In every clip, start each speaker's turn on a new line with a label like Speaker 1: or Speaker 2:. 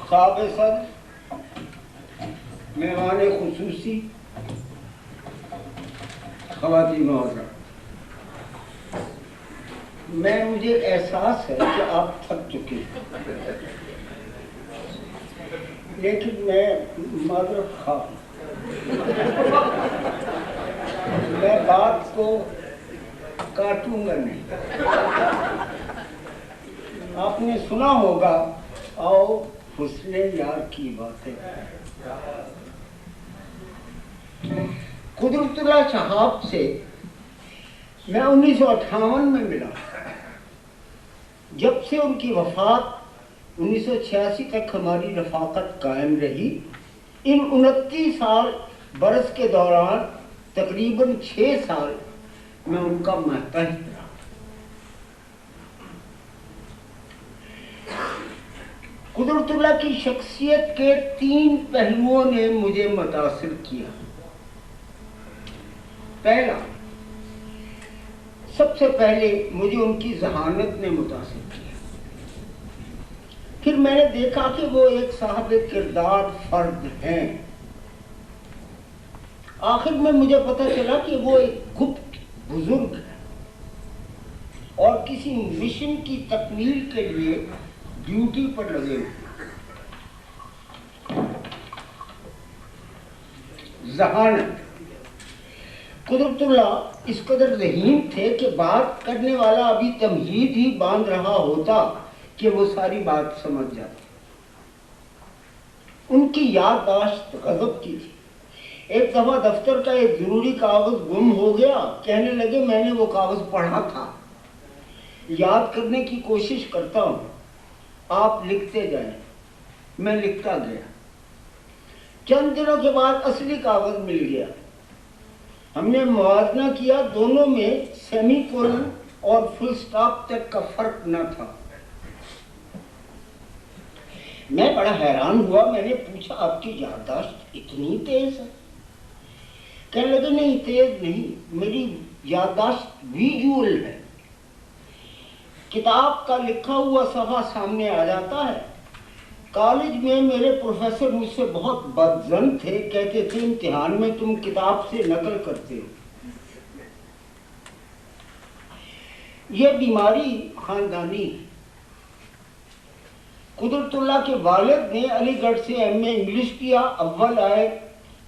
Speaker 1: صاحب صدر، مہمان خصوصی، خواتین و حضرات، مجھے احساس ہے کہ آپ تھک چکے ہیں، لیکن میں معذرت خواہ ہوں۔ میں بات کو کاٹوں گا نہیں۔ آپ نے سنا ہوگا، آؤ حسن یار کی باتیں۔ قدرت اللہ شہاب سے میں 1958 میں ملا۔ جب سے ان کی وفات 1986 تک ہماری رفاقت قائم رہی۔ ان 29 سال برس کے دوران تقریباً 6 سال میں ان کا ماتحت رہا۔ قدرت اللہ کی شخصیت کے 3 پہلوؤں نے مجھے متاثر کیا۔ پہلا، سب سے پہلے مجھے ان کی ذہانت نے متاثر کیا۔ پھر میں نے دیکھا کہ وہ ایک صاحب کردار فرد ہیں۔ آخر میں مجھے پتہ چلا کہ وہ ایک گپت بزرگ ہے اور کسی مشن کی تکمیل کے لیے ڈیوٹی پر لگے ہوئے۔ ذہانت، قدرت اللہ اس قدر ذہین تھے کہ بات کرنے والا ابھی تمہید ہی باندھ رہا ہوتا کہ وہ ساری بات سمجھ جاتے۔ ان کی یادداشت غضب کی تھی۔ ایک دفعہ دفتر کا ایک ضروری کاغذ گم ہو گیا، کہنے لگے میں نے وہ کاغذ پڑھا تھا، یاد کرنے کی کوشش کرتا ہوں، آپ لکھتے جائیں۔ میں لکھتا گیا۔ چند دنوں کے بعد اصلی کاغذ مل گیا۔ ہم نے موازنہ کیا، دونوں میں سیمی کولن اور فل سٹاپ تک کا فرق نہ تھا۔ میں بڑا حیران ہوا۔ میں نے پوچھا آپ کی یادداشت اتنی تیز ہے؟ کہنے لگے نہیں، تیز نہیں، میری یادداشت ویژول ہے۔ کتاب کا لکھا ہوا صفحہ سامنے آ جاتا ہے۔ کالج میں میرے پروفیسر مجھ سے بہت بدظن تھے، کہتے تھے امتحان میں تم کتاب سے نقل کرتے ہو۔ یہ بیماری خاندانی ہے۔ قدرت اللہ کے والد نے علی گڑھ سے ایم اے انگلش کیا، اول آئے۔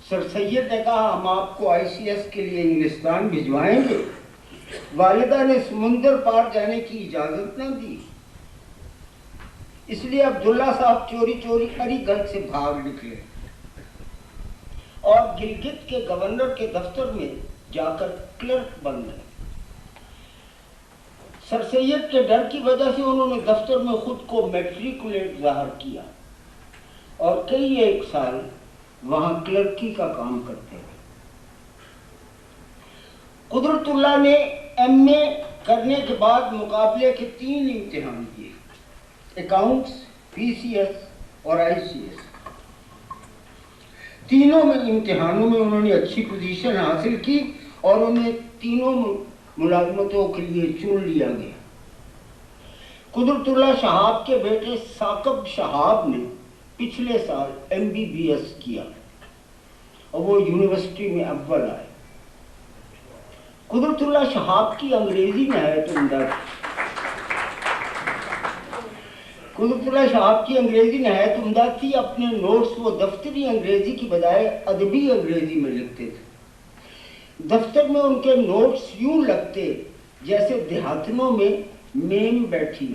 Speaker 1: سر سید نے کہا ہم آپ کو آئی سی ایس کے لیے انگلستان بھجوائیں گے۔ والدہ نے سمندر پار جانے کی اجازت نہ دی، اس لیے عبداللہ صاحب چوری چوری علی گڑھ سے بھاگ نکلے اور گلگت کے گورنر کے دفتر میں جا کر کلرک بن گئے۔ سر سید کے ڈر کی وجہ سے انہوں نے دفتر میں خود کو میٹریکولیٹ ظاہر کیا اور کئی ایک سال وہاں کلرکی کا کام کرتے رہے۔ قدرت اللہ نے ایم اے کرنے کے بعد مقابلے کے 3 امتحان دیے، اکاؤنٹس، پی سی ایس اور آئی سی ایس۔ تینوں میں امتحانوں میں انہوں نے اچھی پوزیشن حاصل کی اور انہیں تینوں ملازمتوں کے لیے چن لیا گیا۔ قدرت اللہ شہاب کے بیٹے ثاقب شہاب نے پچھلے سال ایم بی بی ایس کیا اور وہ یونیورسٹی میں اول آئے۔ قدرت اللہ شہاب کی انگریزی نہایت عمدہ تھی۔ قدرت اللہ شہاب کی انگریزی نہایت عمدہ تھی۔ اپنے نوٹس وہ دفتری انگریزی کی بجائے ادبی انگریزی میں لکھتے تھے۔ دفتر میں ان کے نوٹس یوں لگتے جیسے دیہاتنوں میں میم بیٹھی۔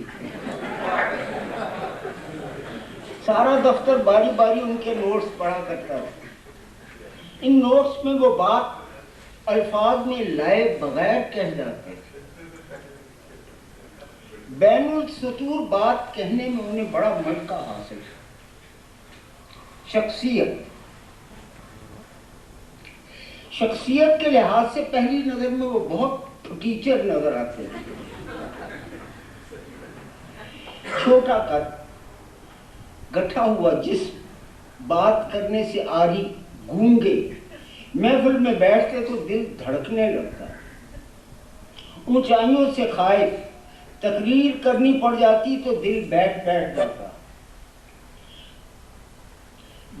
Speaker 1: سارا دفتر باری باری ان کے نوٹس پڑھا کرتا تھا۔ ان نوٹس میں وہ بات الفاظ میں لائے بغیر کہہ جاتے تھے۔ بین السطور بات کہنے میں انہیں بڑا ملکہ حاصل ہے۔ شخصیت کے لحاظ سے پہلی نظر میں وہ بہت ٹیچر نظر آتے ہیں۔ چھوٹا قد، گٹھا ہوا جسم، بات کرنے سے عاری، گونگے، محفل میں بیٹھتے تو دل دھڑکنے لگتا، اونچائیوں سے خائف، تقریر کرنی پڑ جاتی تو دل بیٹھ جاتا۔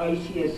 Speaker 1: ICS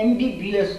Speaker 1: MBBS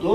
Speaker 1: 2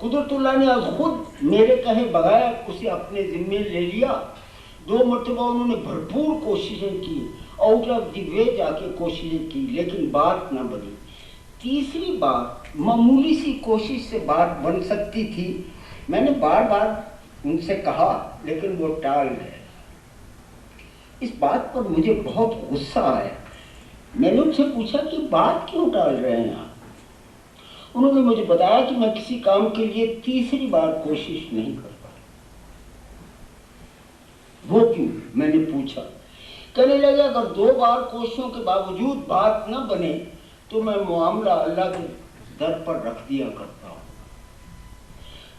Speaker 1: قدرت اللہ نے از خود میرے کہے بغیر اسے اپنے ذمے لے لیا. 2 مرتبہ انہوں نے بھرپور کوششیں کی, آؤٹ آف دی وے جا کے کوششیں کی, لیکن بات نہ بنی. تیسری بار معمولی سی کوشش سے بات بن سکتی تھی. میں نے بار بار ان سے کہا لیکن وہ ٹال گئے. اس بات پر مجھے بہت غصہ آیا. میں نے ان سے پوچھا کہ بات کیوں ٹال رہے ہیں آپ؟ انہوں نے مجھے بتایا کہ میں کسی کام کے لیے تیسری بار کوشش نہیں کرتا. وہ کیوں؟ میں نے پوچھا. کہنے لگے اگر 2 بار کوششوں کے باوجود بات نہ بنے تو میں معاملہ اللہ کے در پر رکھ دیا کرتا ہوں.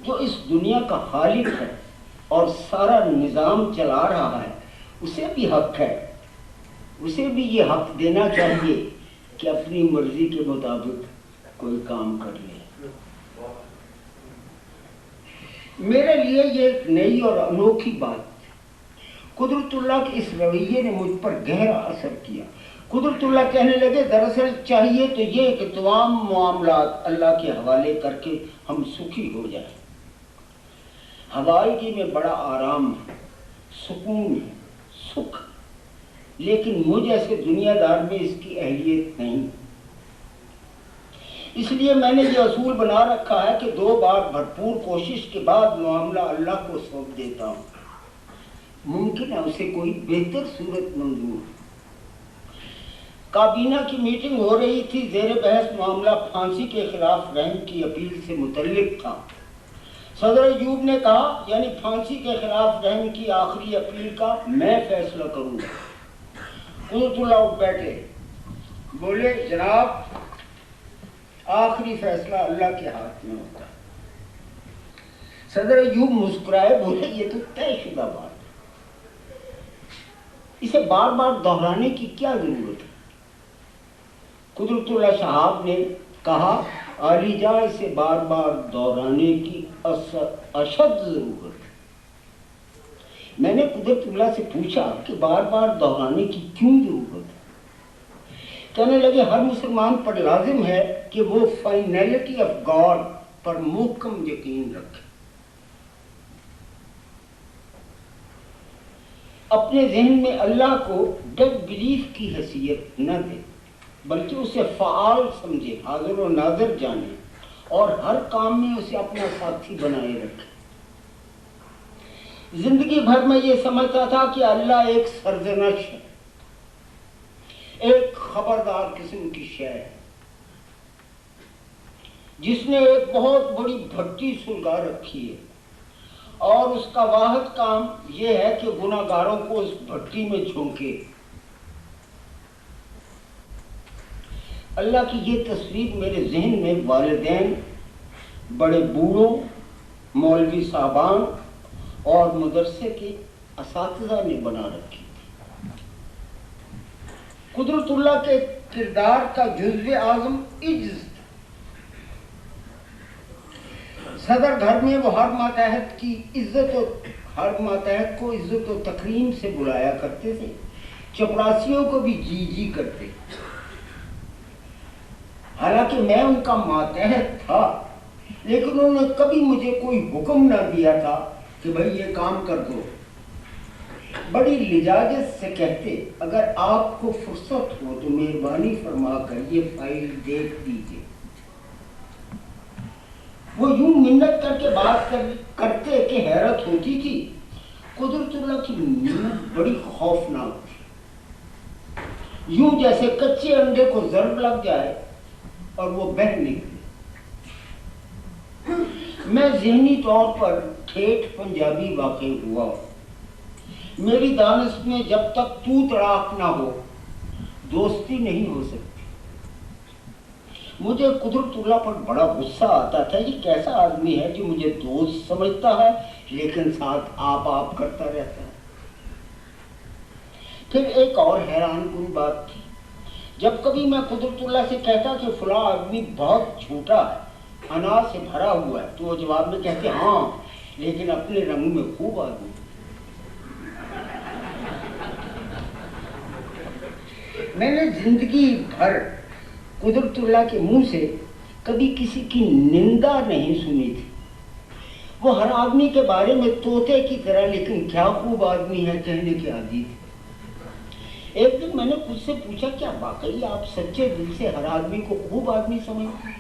Speaker 1: جو اس دنیا کا خالق ہے اور سارا نظام چلا رہا ہے اسے بھی حق ہے, اسے بھی یہ حق دینا چاہیے کہ اپنی مرضی کے مطابق کوئی کام کر لے. میرے لیے یہ ایک نئی اور انوکھی بات تھی. قدرت اللہ کے اس رویے نے مجھ پر گہرا اثر کیا. قدرت اللہ کہنے لگے دراصل چاہیے تو یہ کہ تمام معاملات اللہ کے حوالے کر کے ہم سکھی ہو جائیں. حوالگی میں بڑا آرام ہے, سکون ہے, سکھ, لیکن مجھ ایسے دنیا دار میں اس کی اہلیت نہیں. اس لیے میں نے یہ اصول بنا رکھا ہے کہ 2 بار بھرپور کوشش کے بعد معاملہ اللہ کو سونپ دیتا ہوں. ممکن ہے اسے کوئی بہتر صورت منظور. کابینہ کی میٹنگ ہو رہی تھی. زیر بحث معاملہ پھانسی کے خلاف رحم کی اپیل سے متعلق تھا. صدر ایوب نے کہا یعنی پھانسی کے خلاف رحم کی آخری اپیل کا میں فیصلہ کروں گا. قدرت اللہ اٹھ بیٹھے, بولے جناب آخری فیصلہ اللہ کے ہاتھ میں ہوتا ہے. صدر ایوب مسکرائے, بولے یہ تو طے شدہ بات ہے, اسے بار بار دہرانے کی کیا ضرورت ہے؟ قدرت اللہ صاحب نے کہا عالی جان اسے بار بار دہرانے کی اشد ضرورت ہے. میں نے قدرت اللہ سے پوچھا کہ بار بار دہرانے کی کیوں ضرورت ہے؟ کہنے لگے ہر مسلمان پر لازم ہے کہ وہ فائنلٹی آف گاڈ پر محکم یقین رکھے. اپنے ذہن میں اللہ کو ڈیڈ بلیف کی حیثیت نہ دے بلکہ اسے فعال سمجھے, حاضر و ناظر جانے اور ہر کام میں اسے اپنا ساتھی بنائے رکھے. زندگی بھر میں یہ سمجھتا تھا کہ اللہ ایک سرزنش ہے, ایک خبردار قسم کی شے ہے جس نے ایک بہت بڑی بھٹی سلگا رکھی ہے اور اس کا واحد کام یہ ہے کہ گناہ گاروں کو اس بھٹی میں جھونکے. اللہ کی یہ تصویر میرے ذہن میں والدین, بڑے بوڑھوں, مولوی صاحبان اور مدرسے کے اساتذہ نے بنا رکھی تھی. قدرت اللہ کے کردار کا جزو اعظم عجز تھا. صدر گھر میں وہ ہر ماتحت کو عزت و تکریم سے بلایا کرتے تھے, چپڑاسیوں کو بھی جی جی کرتے. حالانکہ میں ان کا ماتحت تھا لیکن انہوں نے کبھی مجھے کوئی حکم نہ دیا تھا کہ بھئی یہ کام کر دو. بڑی لجاجت سے کہتے اگر آپ کو فرصت ہو تو مہربانی فرما کر یہ فائل دیکھ دیجیے. وہ یوں منت کر کے بات کرتے کہ حیرت ہوتی تھی. قدرت اللہ کی منت بڑی خوفناک تھی, یوں جیسے کچے انڈے کو ضرب لگ جائے اور وہ بہہ نکلے. میں ذہنی طور پر ٹھیٹھ پنجابی واقع ہوا. میری دانش میں جب تک تو تڑاک نہ ہو دوستی نہیں ہو سکتی. مجھے قدرت اللہ پر بڑا غصہ آتا تھا. یہ کیسا آدمی ہے جو مجھے دوست سمجھتا ہے لیکن ساتھ آپ کرتا رہتا ہے. پھر ایک اور حیران کن بات تھی. جب کبھی میں قدرت اللہ سے کہتا کہ فلاں آدمی بہت جھوٹا ہے, انار سے بھرا ہوا ہے, تو وہ جواب میں کہتے ہاں لیکن اپنے رنگ میں خوب آدمی. میں نے زندگی بھر قدرت اللہ کے منہ سے کبھی کسی کی نندا نہیں سنی تھی وہ ہر آدمی کے بارے میں طوطے کی طرح لیکن کیا خوب آدمی ہے کہنے کے عادی تھے۔ ایک دن میں نے خود سے پوچھا کیا واقعی آپ سچے دل سے ہر آدمی کو خوب آدمی سمجھتے ہیں؟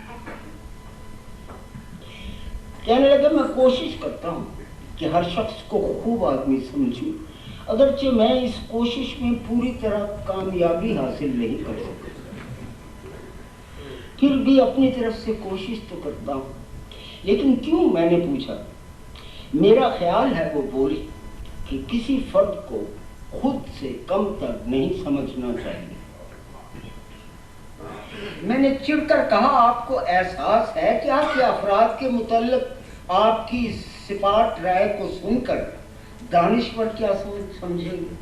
Speaker 1: کہنے لگے میں کوشش کرتا ہوں کہ ہر شخص کو خوب آدمی سمجھوں، اگرچہ میں اس کوشش میں پوری طرح کامیابی حاصل نہیں کر سکتا، پھر بھی اپنی طرف سے کوشش تو کرتا ہوں۔ لیکن کیوں؟ میں نے پوچھا۔ میرا خیال ہے، وہ بولی، کہ کسی فرد کو خود سے کم تر نہیں سمجھنا چاہیے۔ میں نے چڑھ کر کہا آپ کو احساس ہے کیا کہ افراد کے متعلق آپ کی سپاٹ رائے کو سن کر دانشور کیا سمجھیں گے؟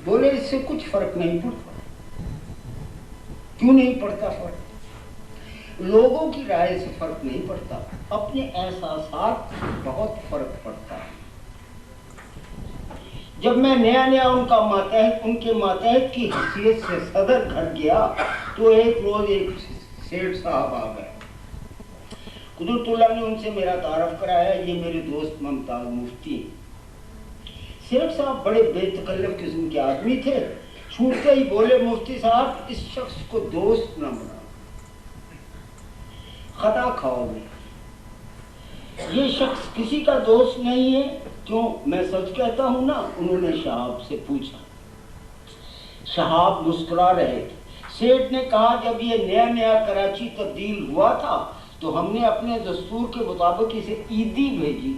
Speaker 1: بولے اس سے کچھ فرق نہیں پڑتا۔ کیوں نہیں پڑتا فرق؟ لوگوں کی رائے سے فرق نہیں پڑتا، اپنے احساسات سے بہت فرق پڑتا ہے۔ جب میں نیا ان کے ماتحت کی حیثیت سے صدر گھر گیا تو ایک روز ایک سیٹھ صاحب آ گئے۔ قدرت اللہ نے ان سے میرا تعارف کرایا، یہ میرے دوست ممتاز مفتی ہیں۔ سیٹھ صاحب بڑے بے تکلف قسم کے آدمی تھے، چھوٹتے ہی بولے مفتی صاحب اس شخص کو دوست نہ بناؤ، خطا کھاؤ گے، یہ شخص کسی کا دوست نہیں ہے۔ کیوں؟ میں سچ کہتا ہوں نا، انہوں نے شہاب سے پوچھا۔ شہاب مسکرا رہے تھے۔ سیٹھ نے کہا جب یہ نیا نیا کراچی تبدیل ہوا تھا تو ہم نے اپنے دستور کے مطابق اسے عیدی بھیجی۔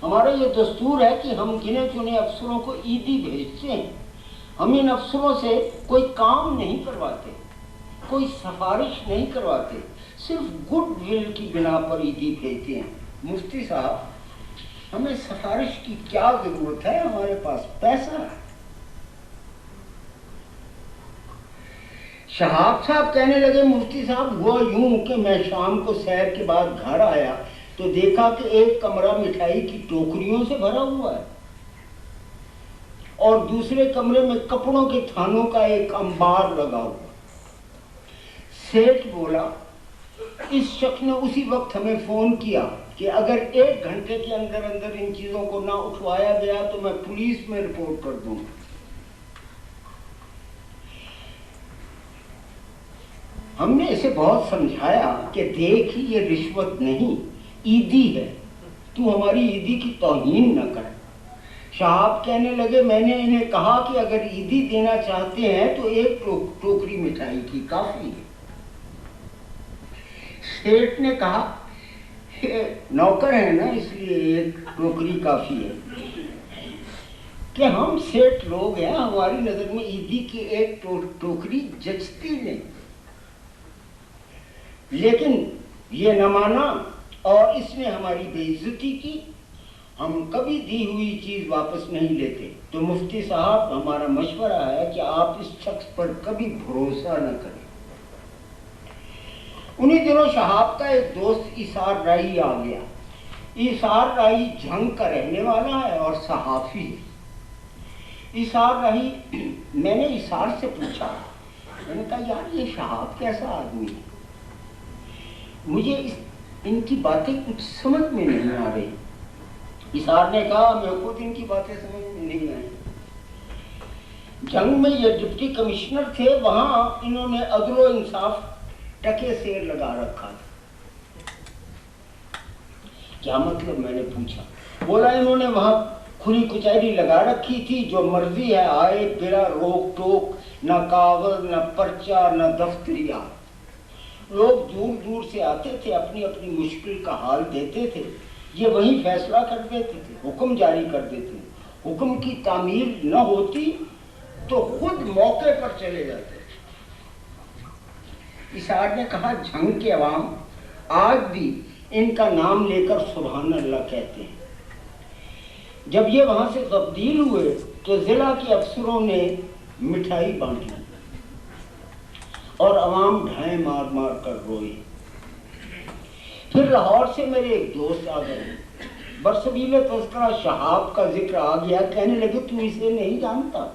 Speaker 1: ہمارا یہ دستور ہے کہ ہم گنے چنے افسروں کو عیدی بھیجتے ہیں۔ ہم ان افسروں سے کوئی کام نہیں کرواتے، کوئی سفارش نہیں کرواتے، صرف گڈ ول کی بنا پر عیدی بھیجتے ہیں۔ مفتی صاحب ہمیں سفارش کی کیا ضرورت ہے، ہمارے پاس پیسہ ہے۔ شہاب صاحب کہنے لگے مفتی صاحب ہوا یوں کہ میں شام کو سیر کے بعد گھر آیا تو دیکھا کہ ایک کمرہ مٹھائی کی ٹوکریوں سے بھرا ہوا ہے اور دوسرے کمرے میں کپڑوں کے تھانوں کا ایک انبار لگا ہوا۔ سیٹھ بولا اس شخص نے اسی وقت ہمیں فون کیا کہ اگر 1 گھنٹے کے اندر ان چیزوں کو نہ اٹھوایا گیا تو میں پولیس میں رپورٹ کر دوں گا۔ ہم نے اسے بہت سمجھایا کہ دیکھ یہ رشوت نہیں، عیدی ہے، تو ہماری عیدی کی توہین نہ کر۔ شہاب کہنے لگے میں نے انہیں کہا کہ اگر عیدی دینا چاہتے ہیں تو 1 ٹوکری مٹھائی کی کافی ہے۔ سیٹھ نے کہا نوکر ہے نا اس لیے 1 ٹوکری کافی ہے، کہ ہم سیٹھ لوگ ہیں، ہماری نظر میں عیدی کی 1 ٹوکری جچتی نہیں۔ لیکن یہ نہ مانا اور اس نے ہماری بے عزتی کی۔ ہم کبھی دی ہوئی چیز واپس نہیں لیتے۔ تو مفتی صاحب ہمارا مشورہ ہے کہ آپ اس شخص پر کبھی بھروسہ نہ کریں۔ انہی دنوں شہاب کا ایک دوست ایثار رائی آ گیا۔ ایثار رائی جھنگ کا رہنے والا ہے اور صحافی ہے۔ ایثار رائی، میں نے ایثار سے پوچھا، میں نے کہا یار یہ شہاب کیسا آدمی ہے، مجھے ان کی باتیں کچھ سمجھ میں نہیں آ رہی۔ ایثار نے کہا میں خود ان کی باتیں سمجھ میں نہیں آئی۔ جنگ میں یہ ڈپٹی کمشنر تھے، وہاں انہوں نے عدل و انصاف ٹکے سیر لگا رکھا تھا۔ کیا مطلب؟ میں نے پوچھا۔ بولا انہوں نے وہاں کھلی کچہری لگا رکھی تھی، جو مرضی ہے آئے بلا روک ٹوک، نہ کاغذ نہ پرچہ نہ دفتریات۔ لوگ دور دور سے آتے تھے، اپنی اپنی مشکل کا حال دیتے تھے، یہ وہیں فیصلہ کر دیتے تھے، حکم جاری کر دیتے تھے۔ حکم کی تعمیل نہ ہوتی تو خود موقع پر چلے جاتے۔ ایثار نے کہا جھنگ کے عوام آج بھی ان کا نام لے کر سبحان اللہ کہتے ہیں۔ جب یہ وہاں سے تبدیل ہوئے تو ضلع کے افسروں نے مٹھائی بانٹی اور عوام ڈھائیں مار مار کر روئی۔ پھر لاہور سے میرے ایک دوست آ گئے، برسبیل تذکرہ شہاب کا ذکر آ گیا، کہنے لگے تو اسے نہیں جانتا؟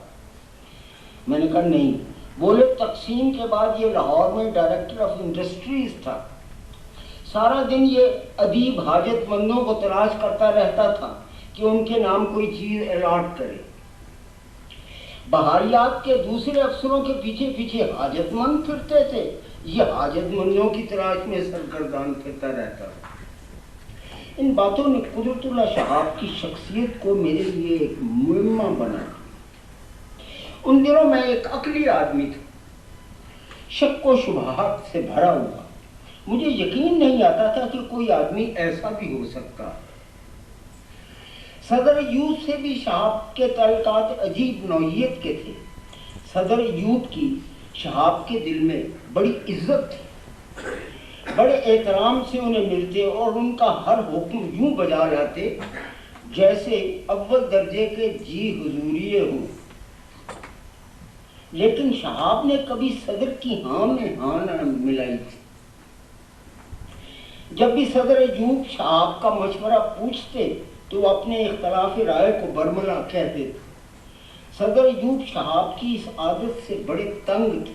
Speaker 1: میں نے کہا نہیں۔ بولے تقسیم کے بعد یہ لاہور میں ڈائریکٹر آف انڈسٹریز تھا، سارا دن یہ ادیب حاجت مندوں کو تلاش کرتا رہتا تھا کہ ان کے نام کوئی چیز الاٹ کرے۔ بہاریات کے دوسرے افسروں کے پیچھے پیچھے حاجت مند پھرتے تھے، یہ حاجت مندوں کی تلاش میں سرگردان پھرتا رہتا تھا۔ ان باتوں نے قدرت اللہ شہاب کی شخصیت کو میرے لیے ایک معمہ بنا دیا۔ ان دنوں میں ایک عقلی آدمی تھا، شک و شبہات سے بھرا ہوا۔ مجھے یقین نہیں آتا تھا کہ کوئی آدمی ایسا بھی ہو سکتا۔ صدر ایوب سے بھی شہاب کے تعلقات عجیب نوعیت کے تھے۔ صدر ایوب کی شہاب کے دل میں بڑی عزت تھی، بڑے احترام سے انہیں ملتے اور ان کا ہر حکم یوں بجا لاتے جیسے اول درجے کے جی حضوریے ہوں۔ لیکن شہاب نے کبھی صدر کی ہاں میں ہاں نہ ملائی تھی۔ جب بھی صدر ایوب شہاب کا مشورہ پوچھتے تو وہ اپنے اختلاف رائے کو برملا کہتے تھے۔ صدر ایوب شہاب کی اس عادت سے بڑے تنگ تھے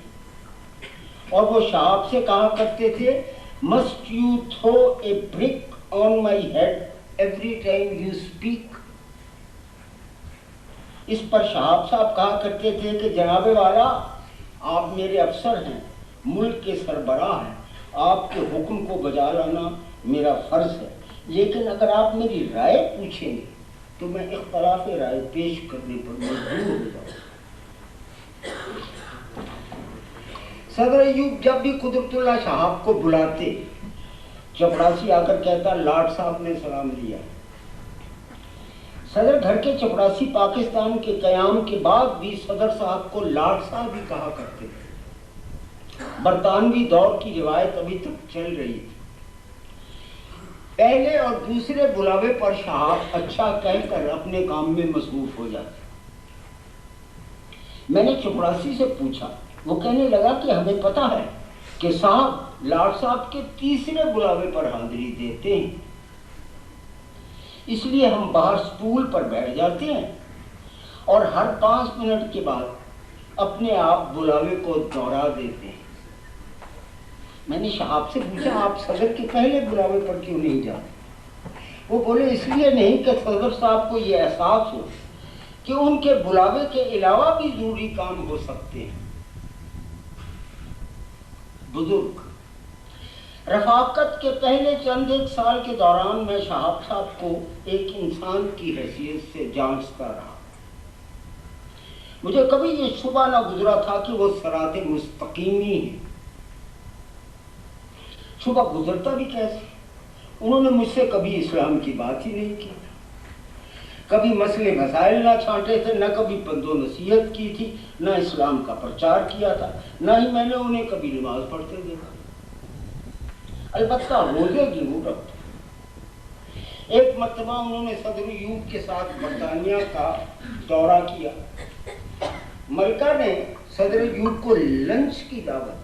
Speaker 1: اور وہ شہاب سے کہا کرتے تھے must you throw a brick on my head every time you speak۔ اس پر شہاب صاحب کہا کرتے تھے کہ جناب والا، آپ میرے افسر ہیں، ملک کے سربراہ ہیں، آپ کے حکم کو بجا لانا میرا فرض ہے، لیکن اگر آپ میری رائے پوچھیں گے تو میں اختلاف رائے پیش کرنے پر مجبور ہو جاؤں۔ صدر ایوب جب بھی قدرت اللہ شہاب کو بلاتے، چپڑاسی آ کر کہتا لاٹ صاحب نے سلام لیا۔ صدر گھر کے چپڑاسی پاکستان کے قیام کے بعد بھی صدر صاحب کو لاٹ صاحب ہی کہا کرتے تھے۔ برطانوی دور کی روایت ابھی تک چل رہی تھی۔ پہلے اور دوسرے بلاوے پر شہاب اچھا کہہ کر اپنے کام میں مصروف ہو جاتے۔ میں نے چپڑاسی سے پوچھا، وہ کہنے لگا کہ ہمیں پتہ ہے کہ صاحب لاٹ صاحب کے تیسرے بلاوے پر حاضری دیتے ہیں، اس لیے ہم باہر سٹول پر بیٹھ جاتے ہیں اور ہر 5 منٹ کے بعد اپنے آپ بلاوے کو دوہرا دیتے ہیں۔ میں نے شہاب سے پوچھا آپ صدر کے پہلے بلاوے پر کیوں نہیں جاتے؟ وہ بولے اس لیے نہیں کہ صدر صاحب کو یہ احساس ہو کہ ان کے بلاوے کے علاوہ بھی ضروری کام ہو سکتے ہیں۔ بزرگ رفاقت کے پہلے چند ایک سال کے دوران میں شہاب صاحب کو ایک انسان کی حیثیت سے جانچتا رہا۔ مجھے کبھی یہ شبہ نہ گزرا تھا کہ وہ صراط مستقیمی ہیں۔ شبہ گزرتا بھی کیسے؟ انہوں نے مجھ سے کبھی اسلام کی بات ہی نہیں کی، کبھی مسئلے مسائل نہ چھانٹے تھے، نہ کبھی پند و نصیحت کی تھی، نہ اسلام کا پرچار کیا تھا، نہ ہی میں نے انہیں کبھی نماز پڑھتے دیکھا۔ البتہ روزے ضرور رکھتے۔ ایک مرتبہ انہوں نے صدر ایوب کے ساتھ برطانیہ کا دورہ کیا۔ ملکہ نے صدر ایوب کو لنچ کی دعوت،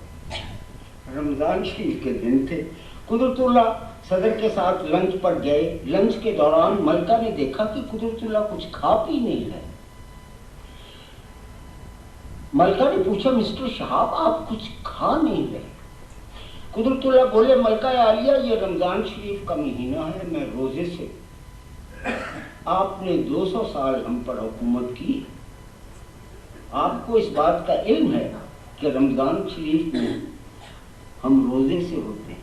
Speaker 1: رمضان شریف کے دن تھے، قدرت اللہ صدر کے ساتھ لنچ پر گئے۔ لنچ کے دوران ملکہ نے دیکھا کہ قدرت اللہ کچھ کھا پی نہیں ہے۔ ملکہ نے پوچھا مسٹر شہاب آپ کچھ کھا نہیں رہے؟ قدرت اللہ بولے ملکہ عالیہ یہ رمضان شریف کا مہینہ ہے، میں روزے سے، آپ نے 200 سال ہم پر حکومت کی، آپ کو اس بات کا علم ہے کہ رمضان شریف میں ہم روزے سے ہوتے ہیں۔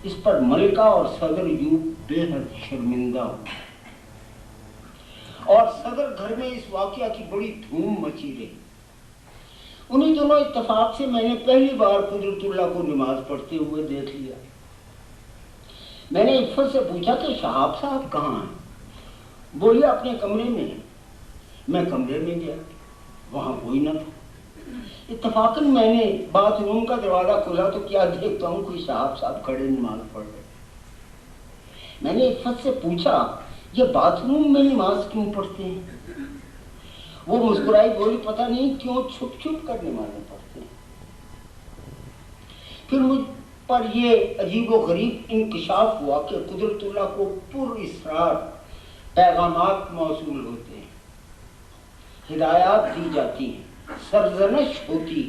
Speaker 1: اس پر ملکہ اور صدر ایوب بے حد شرمندہ ہوئے اور صدر گھر میں اس واقعہ کی بڑی دھوم مچی رہی۔ انہی دنوں اتفاق سے میں نے پہلی بار قدرت اللہ کو نماز پڑھتے ہوئے دیکھ لیا۔ میں نے عفت سے پوچھا کہ شہاب صاحب کہاں ہیں؟ بولے اپنے کمرے میں ہیں۔ میں کمرے میں گیا، وہاں کوئی نہ تھا۔ اتفاقاً میں نے باتھ روم کا دروازہ کھولا تو کیا دیکھتا ہوں کوئی شہاب صاحب کھڑے نماز پڑھ رہے۔ میں نے عفت سے پوچھا یہ باتھ روم میں نماز کیوں پڑھتے ہیں؟ وہ مسکرائی، بولی پتہ نہیں کیوں چھپ چھپ کر نمازیں پڑھتے ہیں۔ پھر مجھ پر یہ عجیب و غریب انکشاف ہوا کہ قدرت اللہ کو پر اسرار پیغامات موصول ہوتے ہیں، ہدایات دی جاتی ہیں، سرزنش ہوتی۔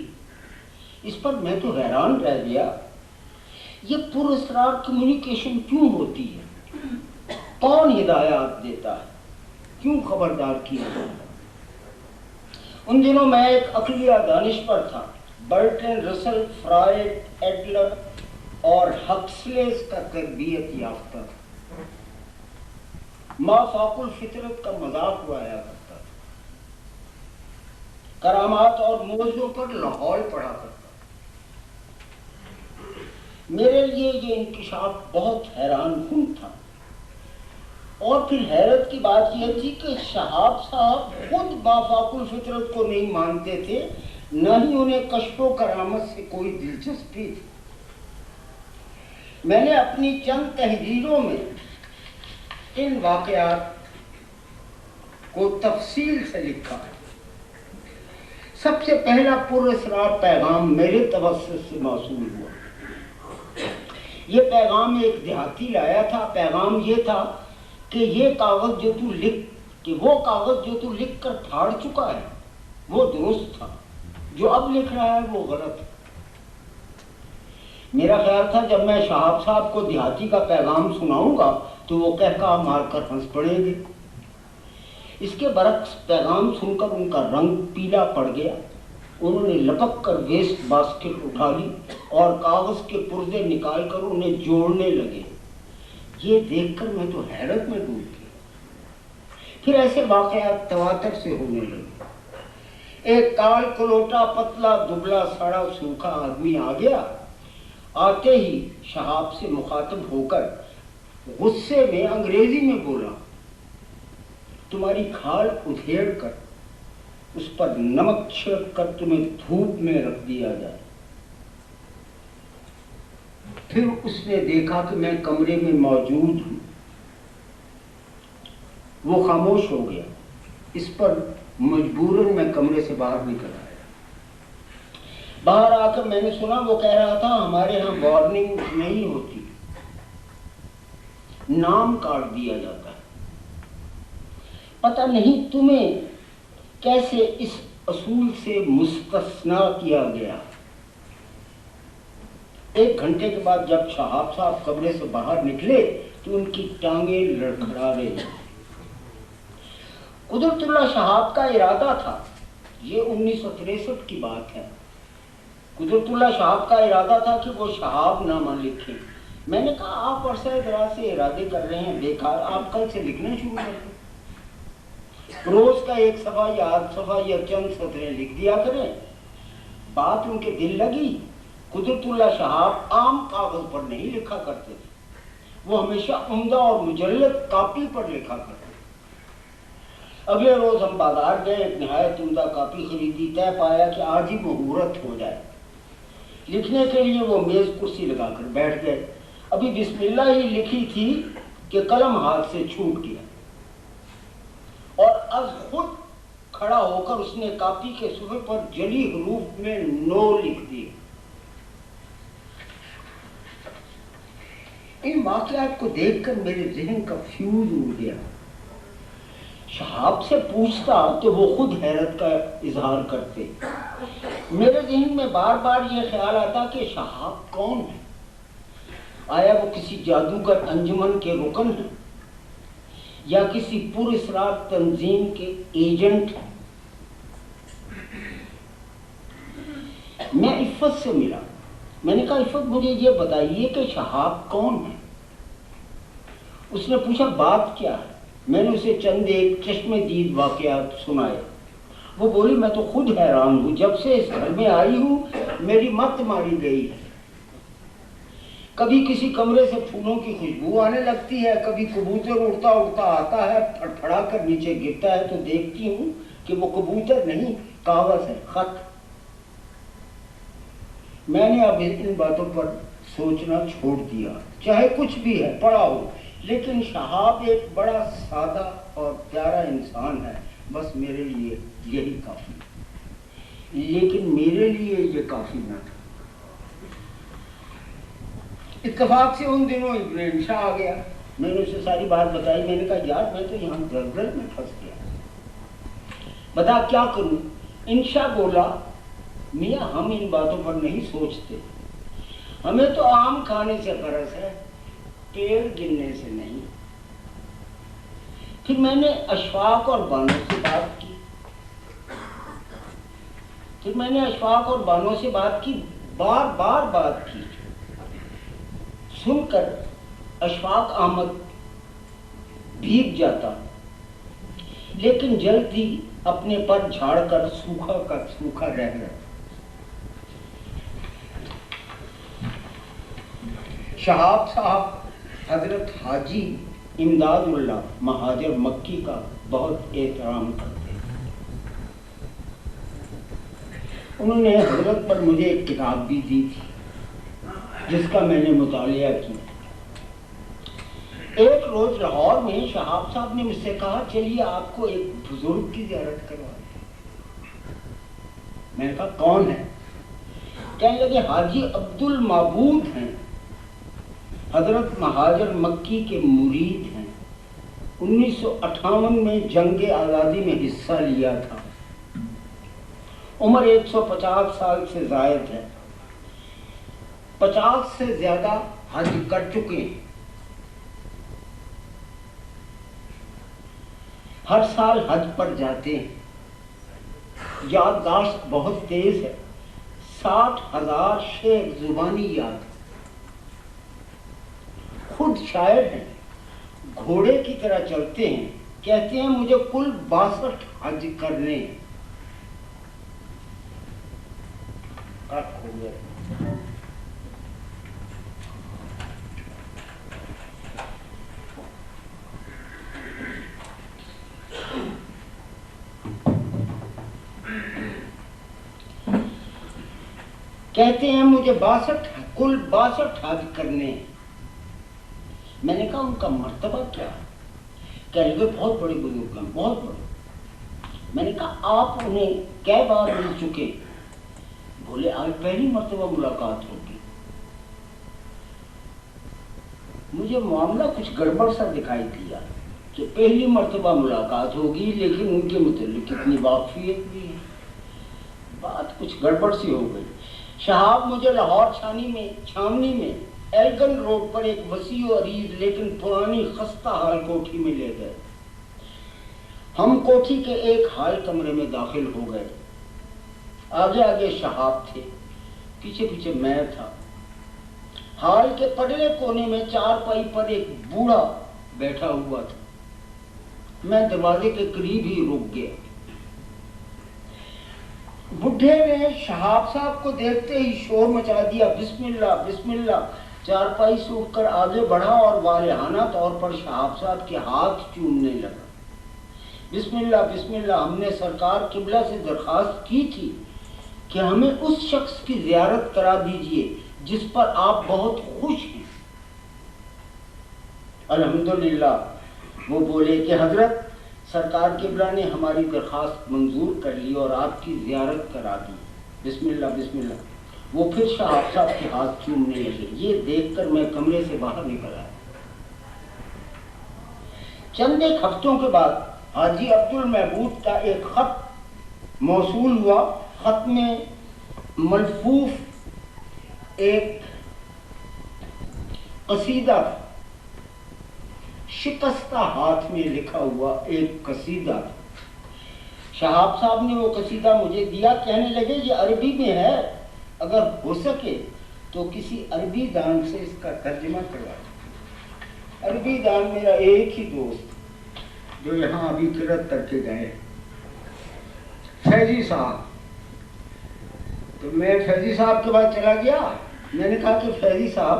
Speaker 1: اس پر میں تو حیران رہ گیا یہ پراسرار کمیونیکیشن کیوں ہوتی ہے؟ کون ہدایات دیتا ہے؟ کیوں خبردار کیا جاتا ہے؟ ان دنوں میں ایک عقلیہ دانش پر تھا، برٹرینڈ رسل، فرائڈ، ایڈلر اور ہکسلیز کا تربیت یافتہ تھا۔ مافاق الفطرت کا مذاق اڑایا کرتا تھا، کرامات اور موضوع پر لاہور پڑھا کرتا تھا۔ میرے لیے یہ انکشاف بہت حیران کن تھا، اور پھر حیرت کی بات یہ تھی کہ شہاب صاحب خود مافاق الفطرت کو نہیں مانتے تھے، نہ ہی انہیں کشف و کرامت سے کوئی دلچسپی تھی۔ میں نے اپنی چند تحریروں میں ان واقعات کو تفصیل سے لکھا ہے۔ سب سے پہلا پراسرار پیغام میرے توسط سے موصول ہوا۔ یہ پیغام ایک دیہاتی لایا تھا۔ پیغام یہ تھا کہ یہ کاغذ جو تو لکھ کہ وہ کاغذ جو تو لکھ کر پھاڑ چکا ہے وہ درست تھا، جو اب لکھ رہا ہے وہ غلط ہے۔ میرا خیال تھا جب میں شہاب صاحب کو دیہاتی کا پیغام سناؤں گا تو وہ کہہ مار کر ہنس پڑیں گے۔ اس کے برعکس پیغام سن کر ان کا رنگ پیلا پڑ گیا۔ انہوں نے لپک کر ویسٹ باسکٹ اٹھا لی اور کاغذ کے پرزے نکال کر انہیں جوڑنے لگے۔ یہ دیکھ کر میں تو حیرت میں ڈوب گیا۔ پھر ایسے واقعات تواتر سے ہونے لگے۔ ایک کال کلوٹا، پتلا، دبلا، سڑا، سوکھا آدمی آ گیا۔ آتے ہی شہاب سے مخاطب ہو کر غصے میں انگریزی میں بولا، تمہاری کھال ادھیڑ کر اس پر نمک چھڑک کر تمہیں دھوپ میں رکھ دیا جائے۔ پھر اس نے دیکھا کہ میں کمرے میں موجود ہوں۔ وہ خاموش ہو گیا۔ اس پر مجبوراً میں کمرے سے باہر نکل آیا۔ باہر آ کر میں نے سنا وہ کہہ رہا تھا، ہمارے ہاں وارننگ نہیں ہوتی، نام کاٹ دیا جاتا ہے۔ پتہ نہیں تمہیں کیسے اس اصول سے مستثنا کیا گیا۔ ایک گھنٹے کے بعد جب شہاب صاحب کمرے سے باہر نکلے تو ان کی ٹانگیں لڑکھڑا رہی۔ قدرت اللہ شہاب کا ارادہ تھا، یہ 1963 کی بات ہے، قدرت اللہ شہاب کا ارادہ تھا کہ وہ شہاب نامہ لکھیں۔ میں نے کہا آپ عرصہ دراز سے ارادے کر رہے ہیں بیکار، آپ کل سے لکھنا شروع کر دیں، روز کا ایک صفحہ یا آدھ صفحہ یا چند سطریں لکھ دیا کریں۔ بات ان کے دل لگی۔ قدرت اللہ شہاب عام کاغذ پر نہیں لکھا کرتے تھے، وہ ہمیشہ عمدہ اور مجلد کاپی پر لکھا کرتے تھے۔ اگلے روز ہم بازار گئے، ایک نہایت عمدہ کاپی خریدی، طے پایا کہ آج ہی مہورت ہو جائے۔ لکھنے کے لیے وہ میز کرسی لگا کر بیٹھ گئے۔ ابھی بسم اللہ ہی لکھی تھی کہ قلم ہاتھ سے چھوٹ گیا، اور از خود کھڑا ہو کر اس نے کاپی کے صفحے پر جلی حروف میں نو لکھ دی۔ ان واقعات کو دیکھ کر میرے ذہن کا فیوز اڑ گیا۔ شہاب سے پوچھتا تو وہ خود حیرت کا اظہار کرتے۔ میرے ذہن میں بار بار یہ خیال آتا کہ شہاب کون ہے؟ آیا وہ کسی جادوگر انجمن کے رکن ہیں یا کسی پراسرار تنظیم کے ایجنٹ ہیں؟ میں عفت سے ملا۔ میں نے کہا عفت مجھے یہ بتائیے کہ شہاب کون ہے؟ اس نے پوچھا بات کیا ہے؟ میں نے اسے چند ایک چشم دید واقعات سنائے۔ وہ بولی میں تو خود حیران ہوں، جب سے اس گھر میں آئی ہوں میری مت ماری گئی ہے۔ کبھی کسی کمرے سے پھولوں کی خوشبو آنے لگتی ہے، کبھی کبوتر اڑتا اڑتا آتا ہے، پھڑپھڑا کر نیچے گرتا ہے تو دیکھتی ہوں کہ وہ کبوتر نہیں کاغذ ہے، خط۔ میں نے اب ان باتوں پر سوچنا چھوڑ دیا، چاہے کچھ بھی ہے پڑا ہو، لیکن شہاب ایک بڑا سادہ اور پیارا انسان ہے، بس میرے لیے یہی کافی۔ لیکن میرے لیے یہ کافی نہ تھا۔ اتفاق سے ان دنوں ابراہیم شاہ آ گیا۔ میں نے اسے ساری بات بتائی۔ میں نے کہا یار میں تو یہاں دلدل میں پھنس گیا، بتا کیا کروں؟ انشا بولا میاں ہم ان باتوں پر نہیں سوچتے، ہمیں تو آم کھانے سے غرض ہے، پیڑ گننے سے نہیں۔ پھر میں نے اشفاق اور بانو سے بات کی، بار بار بات کی۔ سن کر اشفاق احمد بھیگ جاتا، لیکن جلد ہی اپنے پر جھاڑ کر سوکھا کا سوکھا رہ گیا۔ شہاب صاحب حضرت حاجی امداد اللہ مہاجر مکی کا بہت احترام کرتے ہیں۔ انہوں نے حضرت پر مجھے ایک کتاب بھی دی تھی جس کا میں نے مطالعہ کیا۔ ایک روز لاہور میں شہاب صاحب نے مجھ سے کہا چلیے آپ کو ایک بزرگ کی زیارت کروائیں۔ میں نے کہا کون ہے؟ کہنے لگے حاجی عبد المعبود ہیں، حضرت مہاجر مکی کے مرید ہیں، 1958 میں جنگ آزادی میں حصہ لیا تھا، عمر 150 سال سے زائد ہے، 50 سے زیادہ حج کر چکے ہیں، ہر سال حج پر جاتے ہیں، یادداشت بہت تیز ہے، 60,000 شعر زبانی یاد، خود شاعر ہیں، گھوڑے کی طرح چلتے ہیں، کہتے ہیں مجھے کل 62 حج کرنے ہیں۔ کہتے ہیں مجھے کل 62 حج کرنے ہیں۔ میں نے کہا ان کا مرتبہ کیا ہے؟ کہنے لگے بہت بڑے بزرگ ہیں، بہت بڑے۔ میں نے کہا آپ انہیں کئی بار مل چکے؟ بولے آج پہلی مرتبہ ملاقات ہوگی۔ مجھے معاملہ کچھ گڑبڑ سا دکھائی دیا کہ پہلی مرتبہ ملاقات ہوگی لیکن ان کے متعلق کتنی واقفیت بھی ہے، بات کچھ گڑبڑ سی ہو گئی۔ شہاب مجھے لاہور چھاونی میں ایلگن روڈ پر ایک وسیع و عریض لیکن پرانی خستہ حال کوٹھی میں لے گئے۔ ہم کوٹھی کے ایک ہال کمرے میں داخل ہو گئے، آگے آگے شہاب تھے، پیچھے پیچھے میں تھا۔ ہال کے پرلے کونے میں چارپائی پر ایک بوڑھا بیٹھا ہوا تھا، میں دروازے کے قریب ہی رک گیا۔ بڈھے نے شہاب صاحب کو دیکھتے ہی شور مچا دیا، بسم اللہ بسم اللہ، چارپائی سے اٹھ کر آگے بڑھا اور والہانہ طور پر شہاب صاحب کے ہاتھ چومنے لگا۔ بسم اللہ بسم اللہ، ہم نے سرکار قبلہ سے درخواست کی تھی کہ ہمیں اس شخص کی زیارت کرا دیجئے جس پر آپ بہت خوش ہیں۔ الحمدللہ، وہ بولے کہ حضرت سرکار قبلہ نے ہماری درخواست منظور کر لی اور آپ کی زیارت کرا دی، بسم اللہ بسم اللہ۔ وہ پھر شہاب صاحب کے ہاتھ چومنے لگے۔ یہ دیکھ کر میں کمرے سے باہر نکل آیا۔ چند ایک ہفتوں کے بعد حاجی عبد المعبود کا ایک خط موصول ہوا۔ خط میں ملفوف ایک قصیدہ، شکستہ ہاتھ میں لکھا ہوا ایک قصیدہ۔ شہاب صاحب نے وہ قصیدہ مجھے دیا، کہنے لگے یہ عربی میں ہے، اگر ہو سکے تو کسی عربی دان سے اس کا ترجمہ کروا دیں۔ عربی دان میرا ایک ہی دوست جو یہاں ابھی قرت کر کے گئے، فیضی صاحب۔ تو میں فیضی صاحب کے بعد چلا گیا، میں نے کہا کہ فیضی صاحب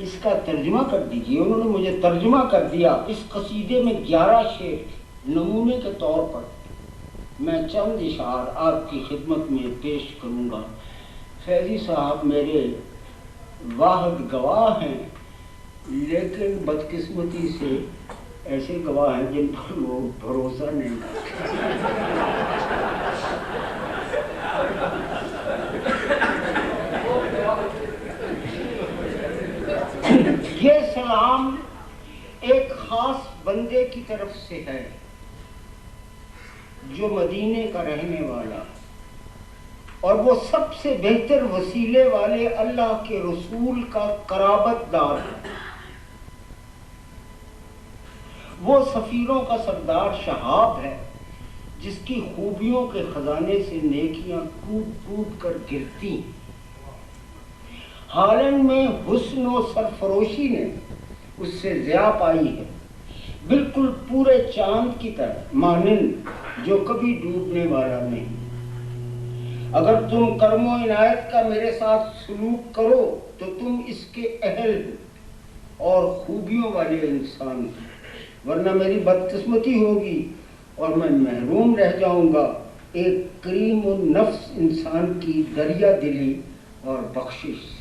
Speaker 1: اس کا ترجمہ کر دیجیے۔ انہوں نے مجھے ترجمہ کر دیا۔ اس قصیدے میں 11 شعر نمونے کے طور پر میں چند اشعار آپ کی خدمت میں پیش کروں گا۔ فیضی صاحب میرے واحد گواہ ہیں، لیکن بدقسمتی سے ایسے گواہ ہیں جن پر لوگ بھروسہ نہیں کرتے۔ یہ سلام ایک خاص بندے کی طرف سے ہے جو مدینے کا رہنے والا، اور وہ سب سے بہتر وسیلے والے اللہ کے رسول کا قرابت دار ہے۔ وہ سفیروں کا سردار شہاب ہے جس کی خوبیوں کے خزانے سے نیکیاں کود کود کر گرتی ہیں۔ ہالینڈ میں حسن و سرفروشی نے اس سے ضیاء پائی ہے، بالکل پورے چاند کی طرح مانند جو کبھی ڈوبنے والا نہیں۔ اگر تم کرم و عنایت کا میرے ساتھ سلوک کرو تو تم اس کے اہل ہو اور خوبیوں والے انسان ہو، ورنہ میری بدقسمتی ہوگی اور میں محروم رہ جاؤں گا ایک کریم النفس انسان کی دریا دلی اور بخشش سے۔